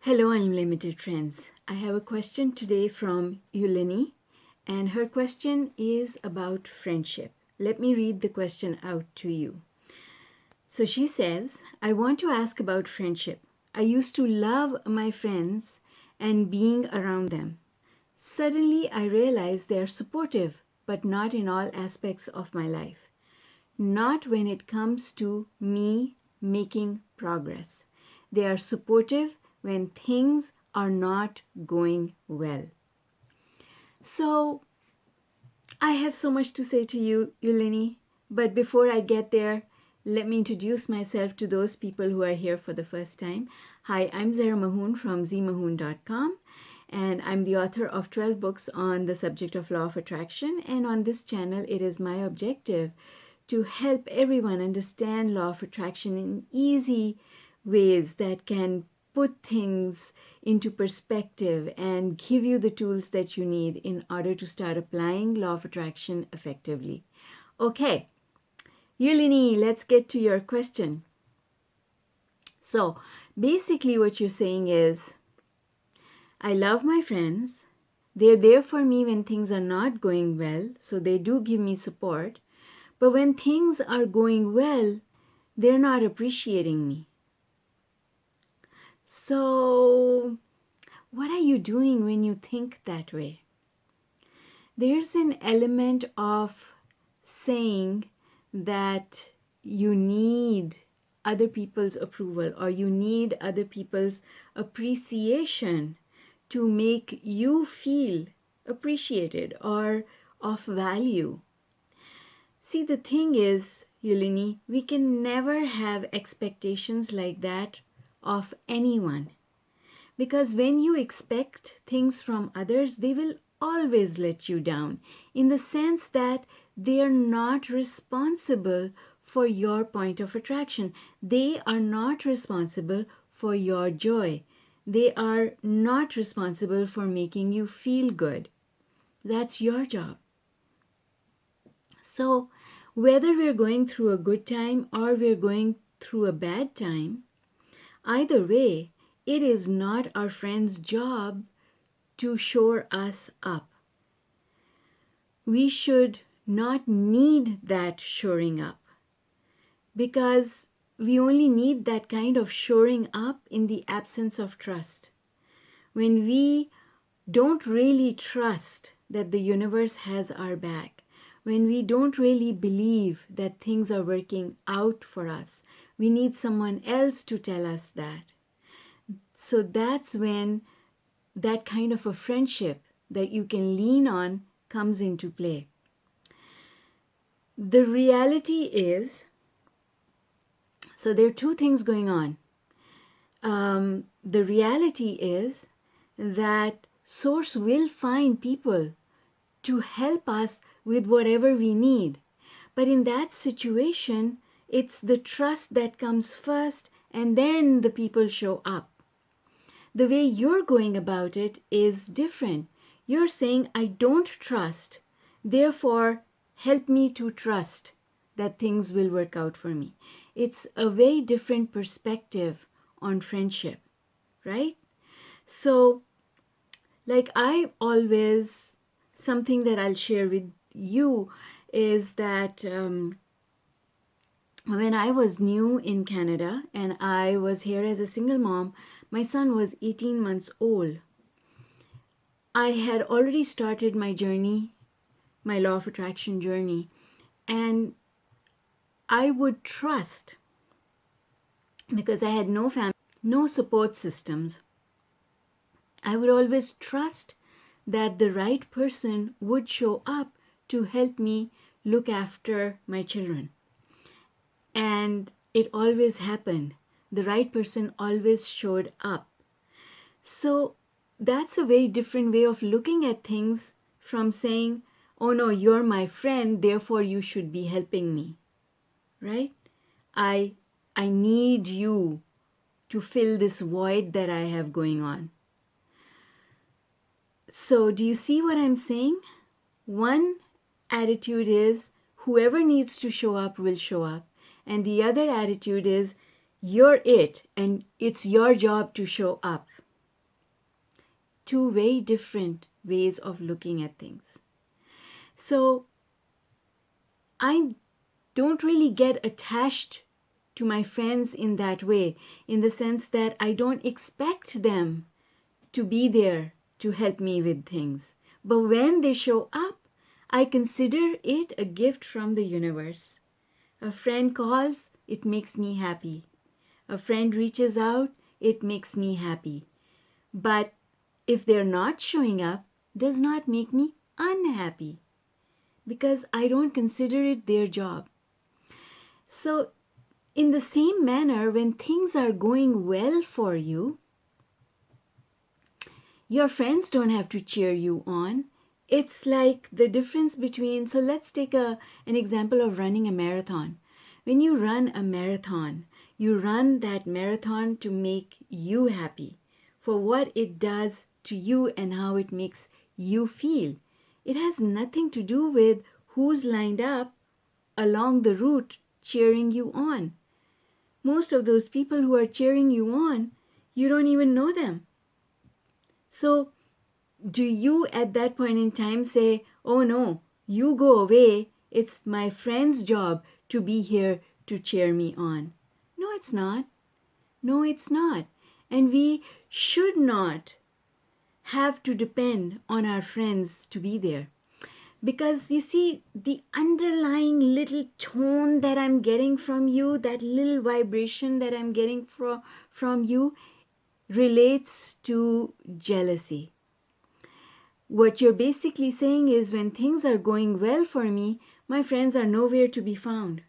Hello, unlimited friends. I have a question today from Yulleni, and her question is about friendship. Let me read the question out to you. So she says, I want to ask about friendship. I used to love my friends and being around them. Suddenly, I realize they are supportive, but not in all aspects of my life. Not when it comes to me making progress. They are supportive when things are not going well. So, I have so much to say to you, Yulleni, but before I get there, let me introduce myself to those people who are here for the first time. Hi, I'm ZMAHOON from ZMAHOON.com, and I'm the author of 12 books on the subject of law of attraction. And on this channel, it is my objective to help everyone understand law of attraction in easy ways that can put things into perspective and give you the tools that you need in order to start applying law of attraction effectively. Okay, Yulleni, let's get to your question. So basically what you're saying is, I love my friends. They're there for me when things are not going well, so they do give me support. But when things are going well, they're not appreciating me. So, what are you doing when you think that way? There's an element of saying that you need other people's approval or you need other people's appreciation to make you feel appreciated or of value. See, the thing is, Yulleni, we can never have expectations like that of anyone. Because when you expect things from others, they will always let you down in the sense that they are not responsible for your point of attraction. They are not responsible for your joy. They are not responsible for making you feel good. That's your job. So, whether we're going through a good time or we're going through a bad time, either way, it is not our friend's job to shore us up. We should not need that shoring up because we only need that kind of shoring up in the absence of trust. When we don't really trust that the universe has our back, when we don't really believe that things are working out for us, we need someone else to tell us that. So that's when that kind of a friendship that you can lean on comes into play. The reality is, so there are two things going on. The reality is that Source will find people to help us with whatever we need. But in that situation, it's the trust that comes first and then the people show up. The way you're going about it is different. You're saying, I don't trust, therefore help me to trust that things will work out for me. It's a very different perspective on friendship, right? So, like something that I'll share with you is that when I was new in Canada and I was here as a single mom, my son was 18 months old. I had already started my journey, my law of attraction journey, and I would trust because I had no family, no support systems. I would always trust that the right person would show up to help me look after my children. And it always happened. The right person always showed up. So that's a very different way of looking at things from saying, oh no, you're my friend, therefore you should be helping me, right? I need you to fill this void that I have going on. So do you see what I'm saying? One attitude is whoever needs to show up will show up. And the other attitude is you're it and it's your job to show up. two very different ways of looking at things. So I don't really get attached to my friends in that way, in the sense that I don't expect them to be there to help me with things. But when they show up, I consider it a gift from the universe. A friend calls, it makes me happy. A friend reaches out, it makes me happy. But if they're not showing up, does not make me unhappy, because I don't consider it their job. So in the same manner, when things are going well for you, your friends don't have to cheer you on. It's like the difference between, so let's take an example of running a marathon. When you run a marathon, you run that marathon to make you happy, for what it does to you and how it makes you feel. It has nothing to do with who's lined up along the route cheering you on. Most of those people who are cheering you on, you don't even know them. So do you at that point in time say, oh no, you go away, it's my friend's job to be here to cheer me on? No, it's not. No, it's not. And we should not have to depend on our friends to be there. Because you see, the underlying little tone that I'm getting from you, that little vibration that I'm getting from you, relates to jealousy. What you're basically saying is, when things are going well for me, my friends are nowhere to be found.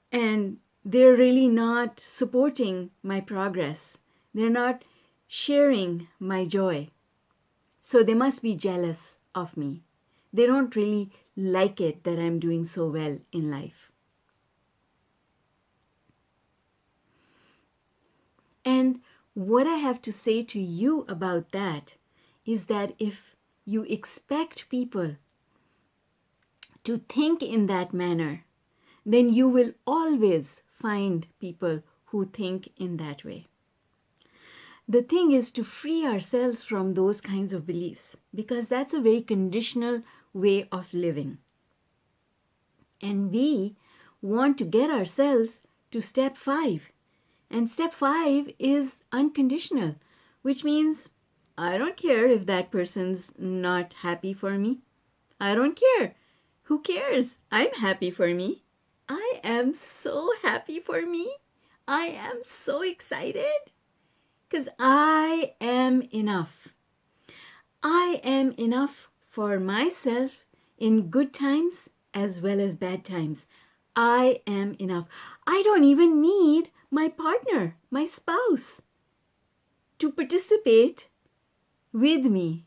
And they're really not supporting my progress. They're not sharing my joy. So they must be jealous of me. They don't really like it that I'm doing so well in life. And what I have to say to you about that is that if you expect people to think in that manner, then you will always find people who think in that way. The thing is to free ourselves from those kinds of beliefs, because that's a very conditional way of living. And we want to get ourselves to step 5. And step 5 is unconditional, which means I don't care if that person's not happy for me. I don't care. Who cares? I'm happy for me. I am so happy for me. I am so excited because I am enough. I am enough for myself in good times as well as bad times. I am enough. I don't even need my partner, my spouse, to participate with me.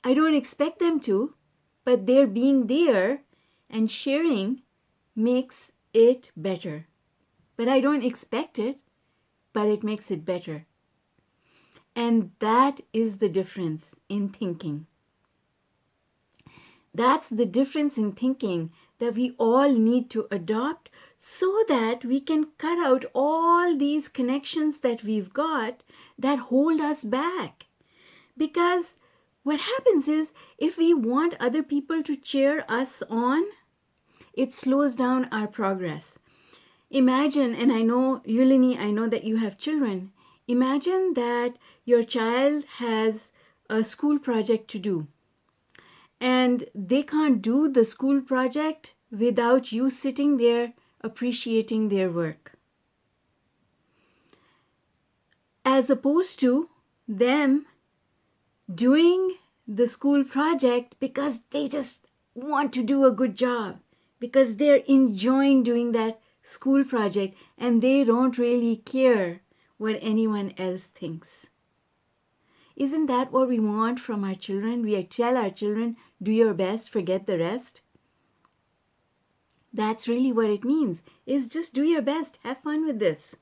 I don't expect them to, but their being there and sharing makes it better. But I don't expect it, but it makes it better. And that is the difference in thinking. That's the difference in thinking that we all need to adopt, so that we can cut out all these connections that we've got that hold us back. Because what happens is, if we want other people to cheer us on, it slows down our progress. Imagine, and I know, Yulleni, I know that you have children. Imagine that your child has a school project to do, and they can't do the school project without you sitting there appreciating their work. As opposed to them doing the school project because they just want to do a good job, because they're enjoying doing that school project and they don't really care what anyone else thinks. Isn't that what we want from our children? We tell our children, do your best, forget the rest. That's really what it means, is just do your best, have fun with this.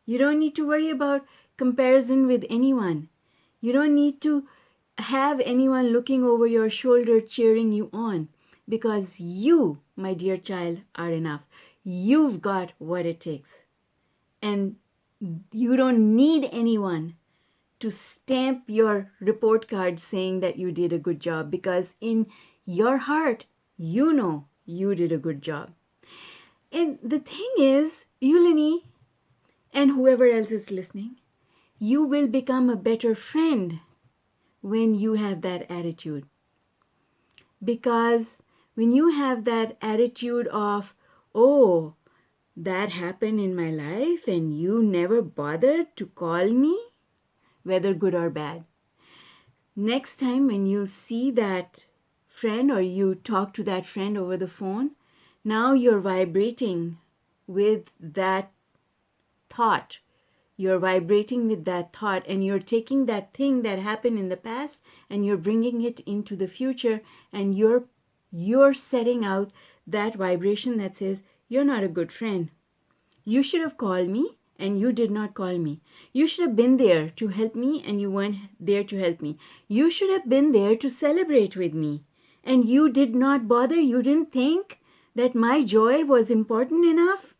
You don't need to worry about comparison with anyone. You don't need to have anyone looking over your shoulder cheering you on, because you, my dear child, are enough. You've got what it takes. And you don't need anyone to stamp your report card saying that you did a good job, because in your heart, you know you did a good job. And the thing is, Yulleni and whoever else is listening, you will become a better friend when you have that attitude. Because when you have that attitude of, oh, that happened in my life and you never bothered to call me, whether good or bad. Next time when you see that friend or you talk to that friend over the phone, now you're vibrating with that thought. You're vibrating with that thought, and you're taking that thing that happened in the past and you're bringing it into the future, and you're setting out that vibration that says, you're not a good friend. You should have called me and you did not call me. You should have been there to help me and you weren't there to help me. You should have been there to celebrate with me and you did not bother. You didn't think that my joy was important enough.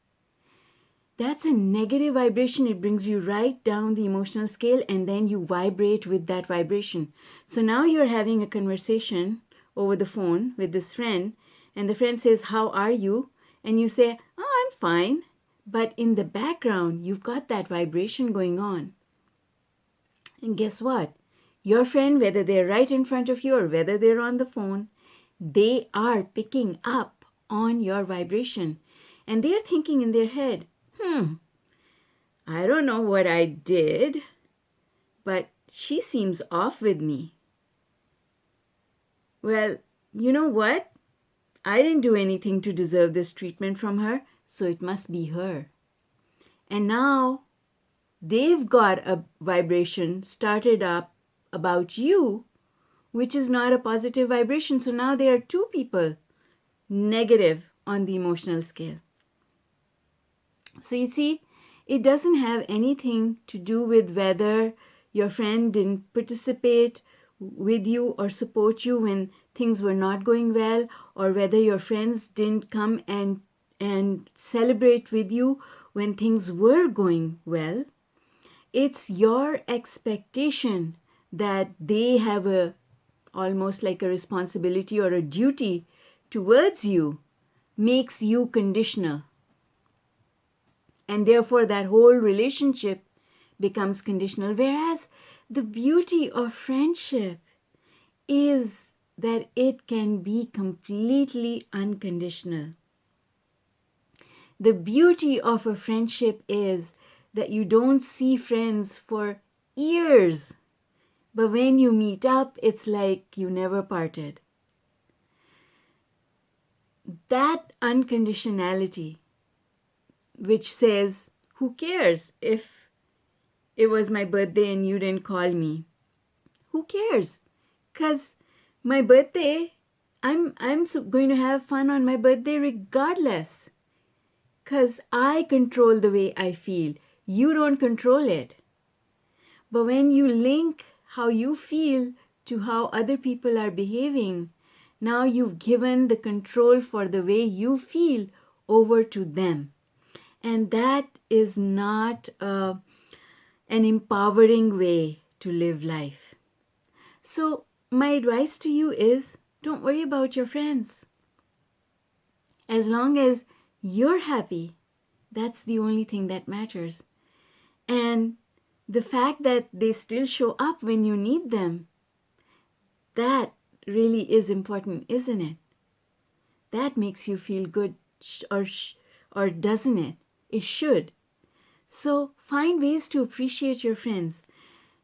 That's a negative vibration. It brings you right down the emotional scale, and then you vibrate with that vibration. So now you're having a conversation over the phone with this friend, and the friend says, how are you? And you say, oh, I'm fine. But in the background, you've got that vibration going on. And guess what? Your friend, whether they're right in front of you or whether they're on the phone, they are picking up on your vibration. And they're thinking in their head, I don't know what I did, but she seems off with me. Well, you know what? I didn't do anything to deserve this treatment from her, so it must be her. And now they've got a vibration started up about you, which is not a positive vibration. So now there are two people negative on the emotional scale. So you see, it doesn't have anything to do with whether your friend didn't participate with you or support you when things were not going well, or whether your friends didn't come and celebrate with you when things were going well. It's your expectation that they have almost like a responsibility or a duty towards you makes you conditional. And therefore that whole relationship becomes conditional. Whereas the beauty of friendship is that it can be completely unconditional. The beauty of a friendship is that you don't see friends for years, but when you meet up, it's like you never parted. That unconditionality, which says, who cares if it was my birthday and you didn't call me? Who cares? Because my birthday, I'm going to have fun on my birthday regardless. Because I control the way I feel. You don't control it. But when you link how you feel to how other people are behaving, now you've given the control for the way you feel over to them. And that is not an empowering way to live life. So my advice to you is, don't worry about your friends. As long as you're happy, that's the only thing that matters. And the fact that they still show up when you need them, that really is important, isn't it? That makes you feel good, or doesn't it? It should. So find ways to appreciate your friends.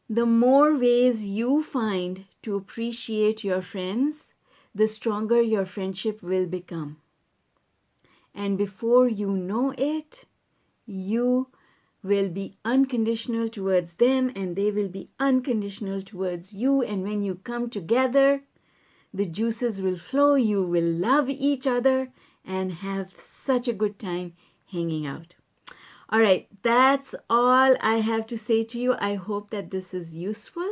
The more ways you find to appreciate your friends, the stronger your friendship will become. And before you know it, you will be unconditional towards them and they will be unconditional towards you. And when you come together, the juices will flow. You will love each other and have such a good time hanging out. All right, that's all I have to say to you. I hope that this is useful,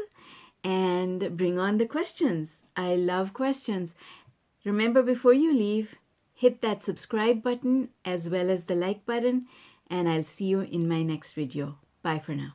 and bring on the questions. I love questions. Remember, before you leave, hit that subscribe button as well as the like button, and I'll see you in my next video. Bye for now.